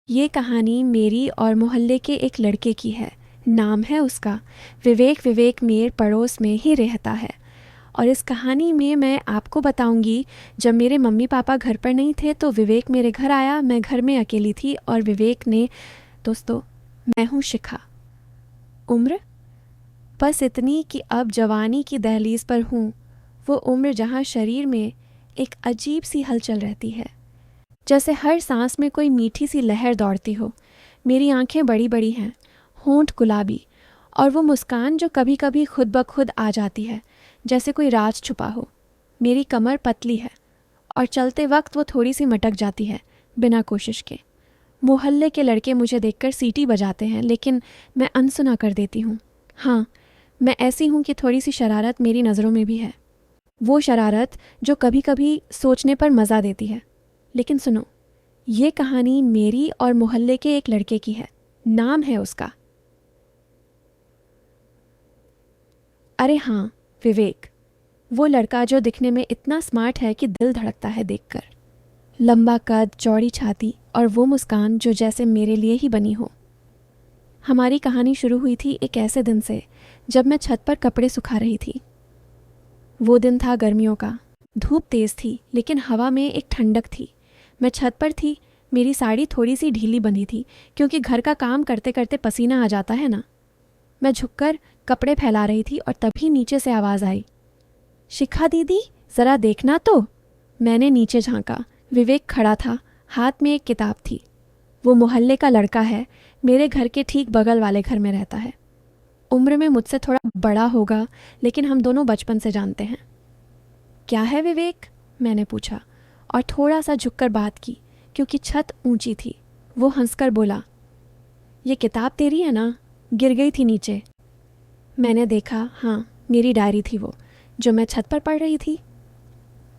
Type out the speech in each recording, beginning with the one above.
ये कहानी मेरी और मोहल्ले के एक लड़के की है। नाम है उसका विवेक। विवेक मेरे पड़ोस में ही रहता है। और इस कहानी में मैं आपको बताऊंगी, जब मेरे मम्मी पापा घर पर नहीं थे तो विवेक मेरे घर आया। मैं घर में अकेली थी और विवेक ने दोस्तों, मैं हूँ शिखा। उम्र बस इतनी कि अब जवानी की दहलीज पर हूँ। वो उम्र जहाँ शरीर में एक अजीब सी हलचल रहती है, जैसे हर सांस में कोई मीठी सी लहर दौड़ती हो। मेरी आंखें बड़ी बड़ी हैं, होंठ गुलाबी, और वो मुस्कान जो कभी कभी खुद ब खुद आ जाती है, जैसे कोई राज छुपा हो। मेरी कमर पतली है और चलते वक्त वो थोड़ी सी मटक जाती है बिना कोशिश के। मोहल्ले के लड़के मुझे देखकर सीटी बजाते हैं, लेकिन मैं अनसुना कर देती हूँ। हाँ, मैं ऐसी हूँ कि थोड़ी सी शरारत मेरी नज़रों में भी है। वो शरारत जो कभी कभी सोचने पर मज़ा देती है। लेकिन सुनो, ये कहानी मेरी और मोहल्ले के एक लड़के की है। नाम है उसका, अरे हाँ, विवेक। वो लड़का जो दिखने में इतना स्मार्ट है कि दिल धड़कता है देखकर। लंबा कद, चौड़ी छाती और वो मुस्कान जो जैसे मेरे लिए ही बनी हो। हमारी कहानी शुरू हुई थी एक ऐसे दिन से जब मैं छत पर कपड़े सुखा रही थी। वो दिन था गर्मियों का। धूप तेज थी लेकिन हवा में एक ठंडक थी। मैं छत पर थी। मेरी साड़ी थोड़ी सी ढीली बंधी थी क्योंकि घर का काम करते करते पसीना आ जाता है ना। मैं झुककर कपड़े फैला रही थी और तभी नीचे से आवाज़ आई, शिखा दीदी, ज़रा देखना तो। मैंने नीचे झांका। विवेक खड़ा था, हाथ में एक किताब थी। वो मोहल्ले का लड़का है, मेरे घर के ठीक बगल वाले घर में रहता है। उम्र में मुझसे थोड़ा बड़ा होगा, लेकिन हम दोनों बचपन से जानते हैं। क्या है विवेक? मैंने पूछा और थोड़ा सा झुककर बात की क्योंकि छत ऊंची थी। वो हंसकर बोला, ये किताब तेरी है ना? गिर गई थी नीचे। मैंने देखा, हाँ, मेरी डायरी थी वो, जो मैं छत पर पढ़ रही थी।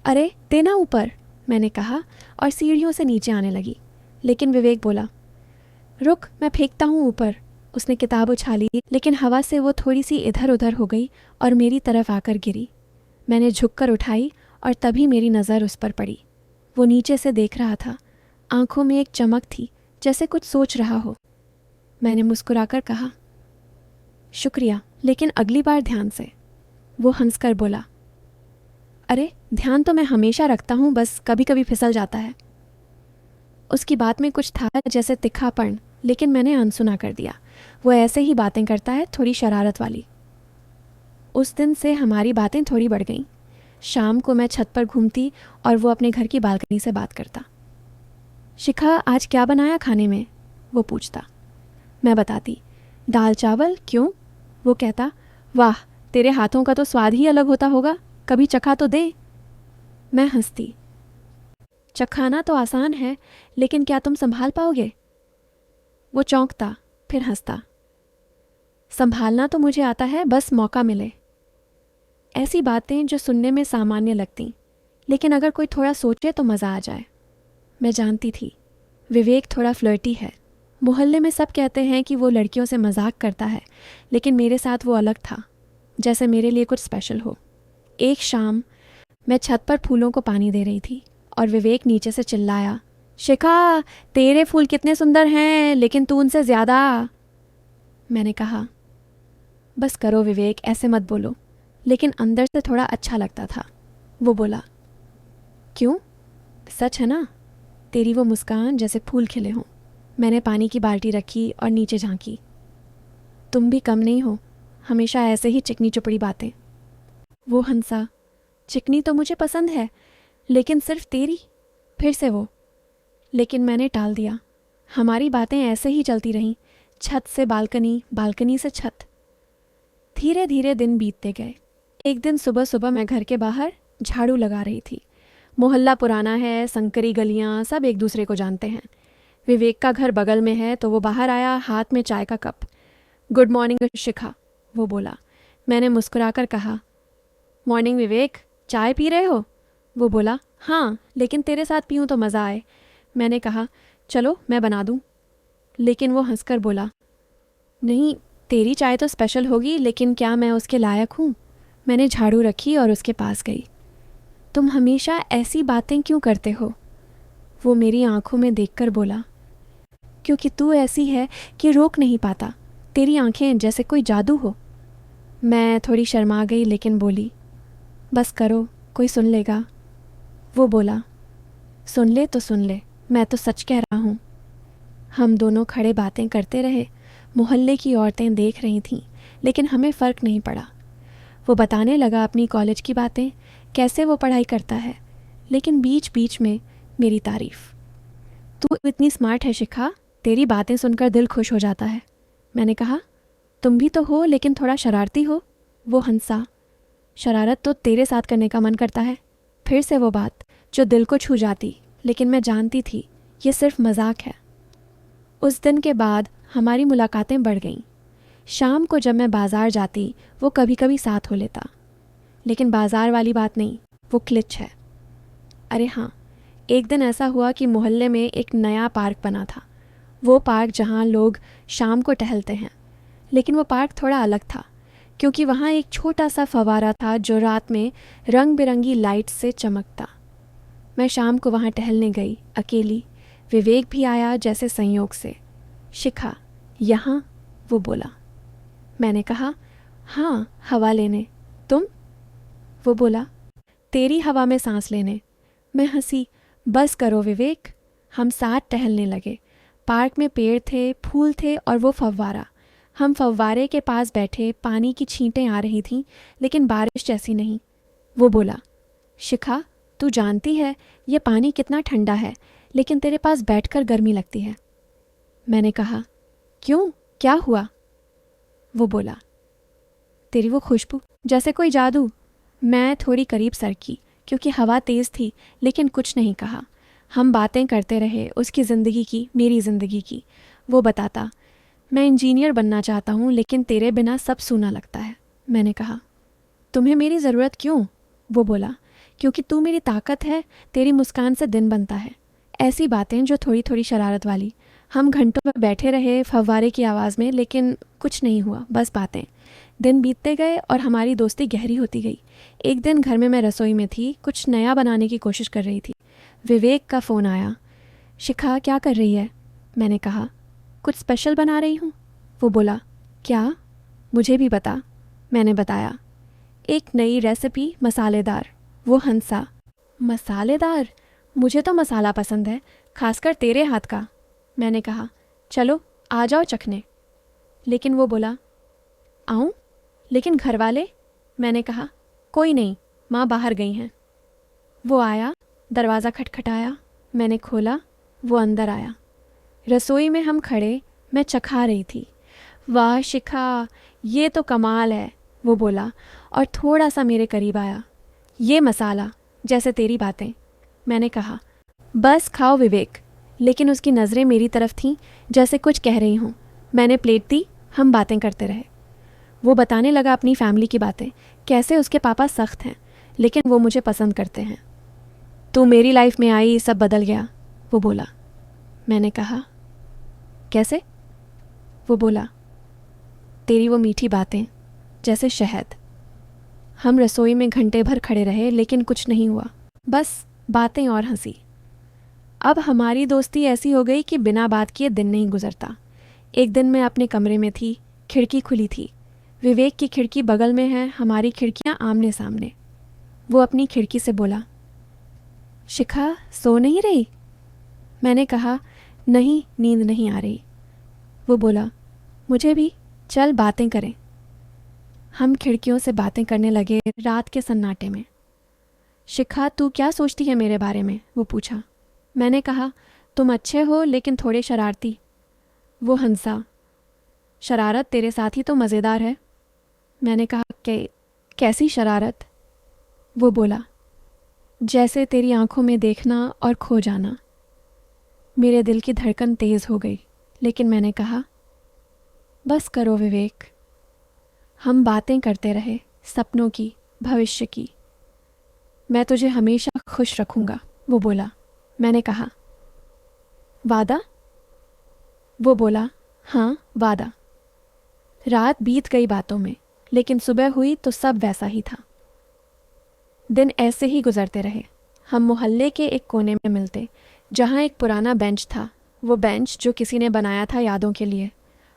अरे देना ऊपर, मैंने कहा और सीढ़ियों से नीचे आने लगी। लेकिन विवेक बोला, रुक, मैं फेंकता हूँ ऊपर। उसने किताब उछाली, लेकिन हवा से वो थोड़ी सी इधर उधर हो गई और मेरी तरफ आकर गिरी। मैंने झुककर उठाई और तभी मेरी नज़र उस पर पड़ी। वो नीचे से देख रहा था। आंखों में एक चमक थी, जैसे कुछ सोच रहा हो। मैंने मुस्कुराकर कहा, शुक्रिया, लेकिन अगली बार ध्यान से। वो हंसकर बोला, अरे ध्यान तो मैं हमेशा रखता हूँ, बस कभी कभी फिसल जाता है। उसकी बात में कुछ था जैसे तिखापन, लेकिन मैंने अनसुना कर दिया। वो ऐसे ही बातें करता है, थोड़ी शरारत वाली। उस दिन से हमारी बातें थोड़ी बढ़ गईं। शाम को मैं छत पर घूमती और वो अपने घर की बालकनी से बात करता। शिखा, आज क्या बनाया खाने में? वो पूछता। मैं बताती, दाल चावल। क्यों? वो कहता, वाह, तेरे हाथों का तो स्वाद ही अलग होता होगा, कभी चखा तो दे। मैं हंसती, चखाना तो आसान है, लेकिन क्या तुम संभाल पाओगे? वो चौंकता, फिर हंसता, संभालना तो मुझे आता है, बस मौका मिले। ऐसी बातें जो सुनने में सामान्य लगती, लेकिन अगर कोई थोड़ा सोचे तो मज़ा आ जाए। मैं जानती थी विवेक थोड़ा फ्लर्टी है। मोहल्ले में सब कहते हैं कि वो लड़कियों से मजाक करता है, लेकिन मेरे साथ वो अलग था, जैसे मेरे लिए कुछ स्पेशल हो। एक शाम मैं छत पर फूलों को पानी दे रही थी और विवेक नीचे से चिल्लाया, शिखा, तेरे फूल कितने सुंदर हैं, लेकिन तू उनसे ज़्यादा। मैंने कहा, बस करो विवेक, ऐसे मत बोलो। लेकिन अंदर से थोड़ा अच्छा लगता था। वो बोला, क्यों? सच है ना? तेरी वो मुस्कान जैसे फूल खिले हों। मैंने पानी की बाल्टी रखी और नीचे झांकी। तुम भी कम नहीं हो, हमेशा ऐसे ही चिकनी चुपड़ी बातें। वो हंसा, चिकनी तो मुझे पसंद है, लेकिन सिर्फ तेरी। फिर से वो, लेकिन मैंने टाल दिया। हमारी बातें ऐसे ही चलती रहीं, छत से बालकनी, बालकनी से छत। धीरे धीरे दिन बीतते गए। एक दिन सुबह सुबह मैं घर के बाहर झाड़ू लगा रही थी। मोहल्ला पुराना है, संकरी गलियां, सब एक दूसरे को जानते हैं। विवेक का घर बगल में है तो वो बाहर आया, हाथ में चाय का कप। गुड मॉर्निंग शिखा, वो बोला। मैंने मुस्कुराकर कहा, मॉर्निंग विवेक, चाय पी रहे हो? वो बोला, हाँ, लेकिन तेरे साथ पीऊँ तो मज़ा आए। मैंने कहा, चलो मैं बना दूँ। लेकिन वो हंसकर बोला, नहीं, तेरी चाय तो स्पेशल होगी, लेकिन क्या मैं उसके लायक हूँ? मैंने झाड़ू रखी और उसके पास गई। तुम हमेशा ऐसी बातें क्यों करते हो? वो मेरी आंखों में देखकर बोला, क्योंकि तू ऐसी है कि रोक नहीं पाता। तेरी आंखें जैसे कोई जादू हो। मैं थोड़ी शर्मा गई लेकिन बोली, बस करो, कोई सुन लेगा। वो बोला, सुन ले तो सुन ले, मैं तो सच कह रहा हूँ। हम दोनों खड़े बातें करते रहे। मोहल्ले की औरतें देख रही थीं, लेकिन हमें फ़र्क नहीं पड़ा। वो बताने लगा अपनी कॉलेज की बातें, कैसे वो पढ़ाई करता है, लेकिन बीच बीच में मेरी तारीफ़। तू इतनी स्मार्ट है शिखा, तेरी बातें सुनकर दिल खुश हो जाता है। मैंने कहा, तुम भी तो हो, लेकिन थोड़ा शरारती हो। वो हंसा, शरारत तो तेरे साथ करने का मन करता है। फिर से वो बात जो दिल को छू जाती, लेकिन मैं जानती थी ये सिर्फ मजाक है। उस दिन के बाद हमारी मुलाकातें बढ़ गईं। शाम को जब मैं बाज़ार जाती, वो कभी कभी साथ हो लेता। लेकिन बाज़ार वाली बात नहीं, वो क्लिच है। अरे हाँ, एक दिन ऐसा हुआ कि मोहल्ले में एक नया पार्क बना था। वो पार्क जहाँ लोग शाम को टहलते हैं, लेकिन वो पार्क थोड़ा अलग था, क्योंकि वहाँ एक छोटा सा फव्वारा था जो रात में रंग बिरंगी लाइट से चमकता। मैं शाम को वहाँ टहलने गई, अकेली। विवेक भी आया जैसे संयोग से। शिखा, यहाँ? वो बोला। मैंने कहा, हाँ, हवा लेने। तुम? वो बोला, तेरी हवा में सांस लेने। मैं हंसी, बस करो विवेक। हम साथ टहलने लगे। पार्क में पेड़ थे, फूल थे और वो फव्वारा। हम फव्वारे के पास बैठे, पानी की छींटें आ रही थीं, लेकिन बारिश जैसी नहीं। वो बोला, शिखा, तू जानती है ये पानी कितना ठंडा है, लेकिन तेरे पास बैठकर गर्मी लगती है। मैंने कहा, क्यों, क्या हुआ? वो बोला, तेरी वो खुशबू, जैसे कोई जादू। मैं थोड़ी करीब सरकी, क्योंकि हवा तेज़ थी, लेकिन कुछ नहीं कहा। हम बातें करते रहे, उसकी ज़िंदगी की, मेरी ज़िंदगी की। वो बताता, मैं इंजीनियर बनना चाहता हूँ, लेकिन तेरे बिना सब सूना लगता है। मैंने कहा, तुम्हें मेरी ज़रूरत क्यों? वो बोला, क्योंकि तू मेरी ताकत है, तेरी मुस्कान से दिन बनता है। ऐसी बातें जो थोड़ी थोड़ी शरारत वाली। हम घंटों में बैठे रहे फव्वारे की आवाज़ में, लेकिन कुछ नहीं हुआ, बस बातें। दिन बीतते गए और हमारी दोस्ती गहरी होती गई। एक दिन घर में मैं रसोई में थी, कुछ नया बनाने की कोशिश कर रही थी। विवेक का फ़ोन आया। शिखा, क्या कर रही है? मैंने कहा, कुछ स्पेशल बना रही हूँ। वो बोला, क्या? मुझे भी बता। मैंने बताया, एक नई रेसिपी, मसालेदार। वो हंसा, मसालेदार? मुझे तो मसाला पसंद है, खासकर तेरे हाथ का। मैंने कहा, चलो आ जाओ चखने। लेकिन वो बोला, आऊँ? लेकिन घर वाले? मैंने कहा, कोई नहीं, माँ बाहर गई हैं। वो आया, दरवाज़ा खटखटाया। मैंने खोला, वो अंदर आया। रसोई में हम खड़े, मैं चखा रही थी। वाह शिखा, ये तो कमाल है, वो बोला और थोड़ा सा मेरे करीब आया। ये मसाला, जैसे तेरी बातें। मैंने कहा, बस खाओ विवेक। लेकिन उसकी नज़रें मेरी तरफ थीं, जैसे कुछ कह रही हूँ। मैंने प्लेट दी, हम बातें करते रहे। वो बताने लगा अपनी फैमिली की बातें, कैसे उसके पापा सख्त हैं, लेकिन वो मुझे पसंद करते हैं। तू मेरी लाइफ में आई, सब बदल गया, वो बोला। मैंने कहा, कैसे? वो बोला, तेरी वो मीठी बातें, जैसे शहद। हम रसोई में घंटे भर खड़े रहे, लेकिन कुछ नहीं हुआ, बस बातें और हंसी। अब हमारी दोस्ती ऐसी हो गई कि बिना बात किए दिन नहीं गुजरता। एक दिन मैं अपने कमरे में थी, खिड़की खुली थी। विवेक की खिड़की बगल में है, हमारी खिड़कियां आमने सामने। वो अपनी खिड़की से बोला, शिखा, सो नहीं रही? मैंने कहा, नहीं, नींद नहीं आ रही। वो बोला, मुझे भी, चल बातें करें। हम खिड़कियों से बातें करने लगे रात के सन्नाटे में। शिखा, तू क्या सोचती है मेरे बारे में? वो पूछा। मैंने कहा, तुम अच्छे हो, लेकिन थोड़े शरारती। वो हंसा, शरारत तेरे साथ ही तो मज़ेदार है। मैंने कहा, कैसी शरारत? वो बोला, जैसे तेरी आंखों में देखना और खो जाना। मेरे दिल की धड़कन तेज़ हो गई, लेकिन मैंने कहा, बस करो विवेक। हम बातें करते रहे, सपनों की, भविष्य की। मैं तुझे हमेशा खुश रखूंगा, वो बोला। मैंने कहा, वादा? वो बोला, हाँ, वादा। रात बीत गई बातों में, लेकिन सुबह हुई तो सब वैसा ही था। दिन ऐसे ही गुजरते रहे। हम मोहल्ले के एक कोने में मिलते, जहाँ एक पुराना बेंच था। वो बेंच जो किसी ने बनाया था यादों के लिए।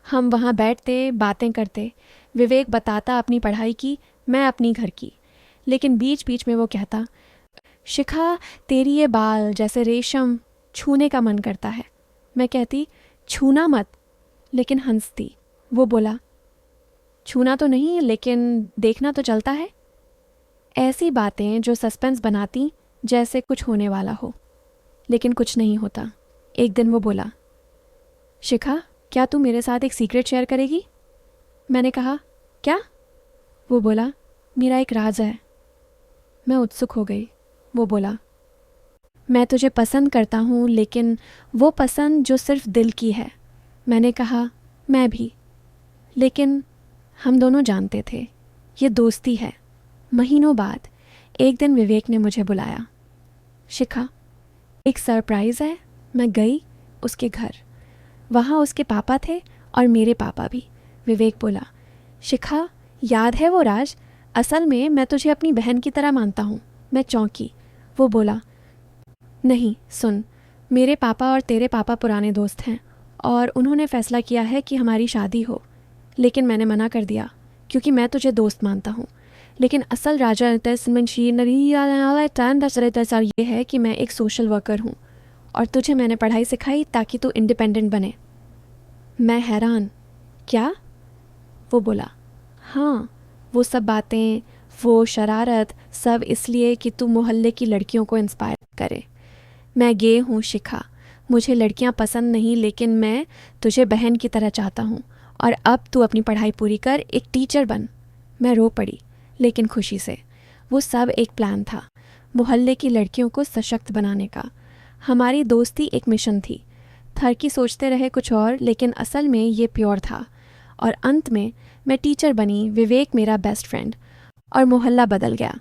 हम वहाँ बैठते, बातें करते। विवेक बताता अपनी पढ़ाई की, मैं अपनी घर की। लेकिन बीच बीच में वो कहता, शिखा तेरी ये बाल जैसे रेशम, छूने का मन करता है। मैं कहती, छूना मत, लेकिन हंसती। वो बोला, छूना तो नहीं लेकिन देखना तो चलता है। ऐसी बातें जो सस्पेंस बनाती जैसे कुछ होने वाला हो, लेकिन कुछ नहीं होता। एक दिन वो बोला, शिखा क्या तू मेरे साथ एक सीक्रेट शेयर करेगी? मैंने कहा, क्या? वो बोला, मेरा एक राज है। मैं उत्सुक हो गई। वो बोला, मैं तुझे पसंद करता हूँ, लेकिन वो पसंद जो सिर्फ दिल की है। मैंने कहा, मैं भी। लेकिन हम दोनों जानते थे ये दोस्ती है। महीनों बाद एक दिन विवेक ने मुझे बुलाया। शिखा, एक सरप्राइज़ है। मैं गई उसके घर। वहाँ उसके पापा थे और मेरे पापा भी। विवेक बोला, शिखा याद है वो राज? असल में मैं तुझे अपनी बहन की तरह मानता हूँ। मैं चौंकी। वो बोला, नहीं सुन, मेरे पापा और तेरे पापा पुराने दोस्त हैं और उन्होंने फ़ैसला किया है कि हमारी शादी हो। लेकिन मैंने मना कर दिया क्योंकि मैं तुझे दोस्त मानता हूँ। लेकिन असल राजा ये है कि मैं एक सोशल वर्कर हूँ और तुझे मैंने पढ़ाई सिखाई ताकि तू इंडिपेंडेंट बने। मैं हैरान, क्या? वो बोला, हाँ, वो सब बातें, वो शरारत, सब इसलिए कि तू मोहल्ले की लड़कियों को इंस्पायर करे। मैं गे हूँ शिखा, मुझे लड़कियाँ पसंद नहीं, लेकिन मैं तुझे बहन की तरह चाहता हूँ और अब तू अपनी पढ़ाई पूरी कर, एक टीचर बन। मैं रो पड़ी, लेकिन खुशी से। वो सब एक प्लान था, मोहल्ले की लड़कियों को सशक्त बनाने का। हमारी दोस्ती एक मिशन थी। थरकी सोचते रहे कुछ और, लेकिन असल में ये प्योर था। और अंत में मैं टीचर बनी, विवेक मेरा बेस्ट फ्रेंड और मोहल्ला बदल गया।